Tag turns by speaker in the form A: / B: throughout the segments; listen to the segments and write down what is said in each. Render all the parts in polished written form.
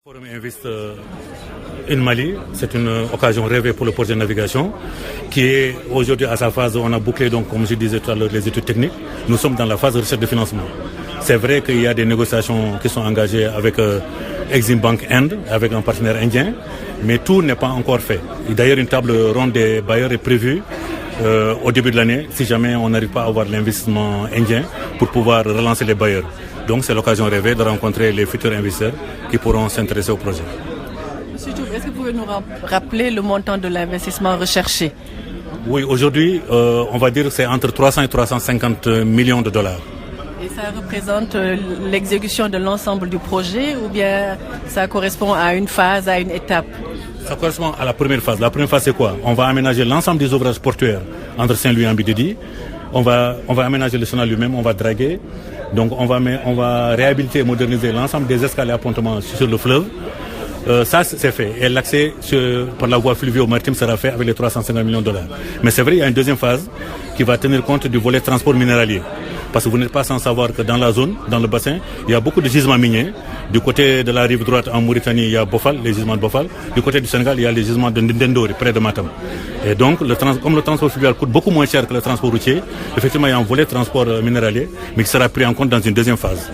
A: Forum Invest in Mali, c'est une occasion rêvée pour le projet de navigation qui est aujourd'hui à sa phase, on a bouclé donc comme je disais tout à l'heure les études techniques, nous sommes dans la phase de recherche de financement. C'est vrai qu'il y a des négociations qui sont engagées avec Exim Bank Inde, avec un partenaire indien, mais tout n'est pas encore fait. D'ailleurs une table ronde des bailleurs est prévue au début de l'année si jamais on n'arrive pas à avoir l'investissement indien pour pouvoir relancer les bailleurs. Donc c'est l'occasion rêvée de rencontrer les futurs investisseurs qui pourront s'intéresser au projet.
B: Monsieur Diouf, est-ce que vous pouvez nous rappeler le montant de l'investissement recherché?
A: Oui, aujourd'hui, on va dire que c'est entre 300 et 350 millions de dollars.
B: Et ça représente l'exécution de l'ensemble du projet ou bien ça correspond à une phase, à une étape?
A: Ça correspond à la première phase. La première phase, c'est quoi? On va aménager l'ensemble des ouvrages portuaires entre Saint-Louis et Ambididi. On va aménager le canal lui-même, on va draguer. Donc on va réhabiliter et moderniser l'ensemble des escales et appontements sur le fleuve. Ça c'est fait. Et l'accès par la voie fluvio-maritime sera fait avec les 350 millions de dollars. Mais c'est vrai, il y a une deuxième phase qui va tenir compte du volet transport minéralier. Parce que vous n'êtes pas sans savoir que dans la zone, dans le bassin, il y a beaucoup de gisements miniers. Du côté de la rive droite en Mauritanie, il y a Bofal, les gisements de Bofal. Du côté du Sénégal, il y a les gisements de Ndendori, près de Matam. Et donc, comme le transport fluvial coûte beaucoup moins cher que le transport routier, effectivement, il y a un volet transport minéralier, mais qui sera pris en compte dans une deuxième phase.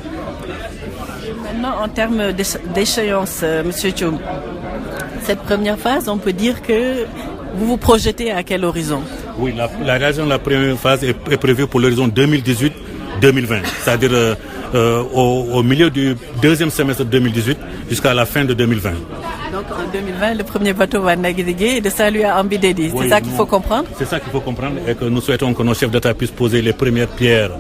B: Maintenant, en termes d'échéance, M. Diouf, cette première phase, on peut dire que vous vous projetez à quel horizon?
A: Oui, la réalisation de la première phase est prévue pour l'horizon 2018-2020, c'est-à-dire au milieu du deuxième semestre 2018 jusqu'à la fin de 2020.
B: Donc en 2020, le premier bateau va naviguer de Saint-Louis à Ambididi. C'est ça qu'il faut comprendre? C'est
A: ça qu'il faut comprendre et que nous souhaitons que nos chefs d'État puissent poser les premières pierres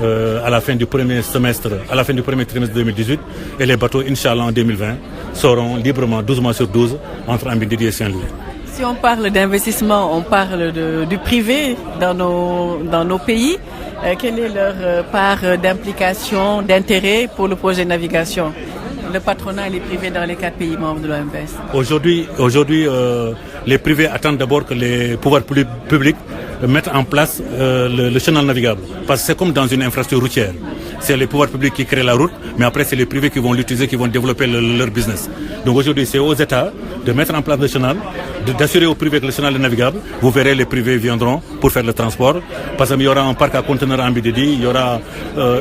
A: à la fin du premier semestre, à la fin du premier trimestre 2018 et les bateaux, Inch'Allah, en 2020, seront librement 12 mois sur 12 entre Ambididi et Saint-Louis.
B: Si on parle d'investissement, on parle du privé dans nos pays. Quelle est leur part d'implication, d'intérêt pour le projet de navigation? Le patronat et les privés dans les 4 pays membres de l'OMVS.
A: Aujourd'hui, les privés attendent d'abord que les pouvoirs publics mettent en place le canal navigable. Parce que c'est comme dans une infrastructure routière. C'est les pouvoirs publics qui créent la route, mais après c'est les privés qui vont l'utiliser, qui vont développer leur business. Donc aujourd'hui, c'est aux États de mettre en place le canal, d'assurer aux privés que le canal est navigable. Vous verrez, les privés viendront pour faire le transport. Parce qu'il y aura un parc à conteneurs en Ambididi, il y aura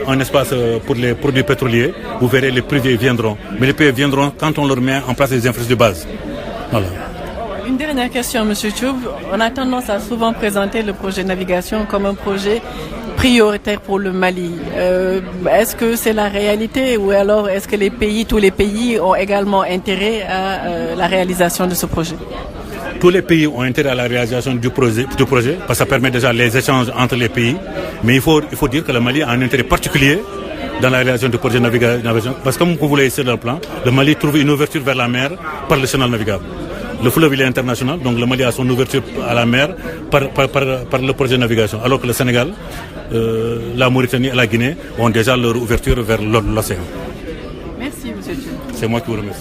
A: un espace pour les produits pétroliers. Vous verrez, les privés viendront. Mais les privés viendront quand on leur met en place les infrastructures de base. Voilà.
B: Une dernière question, M. Diouf. On a tendance à souvent présenter le projet de navigation comme un projet prioritaire pour le Mali. Est-ce que c'est la réalité ou alors est-ce que tous les pays ont également intérêt à la réalisation de ce projet?
A: Tous les pays ont intérêt à la réalisation du projet parce que ça permet déjà les échanges entre les pays. Mais il faut dire que le Mali a un intérêt particulier dans la réalisation du projet de navigation. Parce que comme vous voulez ici dans le plan, le Mali trouve une ouverture vers la mer par le canal navigable. Le fleuve il est international, donc le Mali a son ouverture à la mer par le projet de navigation. Alors que le Sénégal, la Mauritanie et la Guinée ont déjà leur ouverture vers l'océan.
B: Merci, M. Diouf.
A: C'est moi qui vous remercie.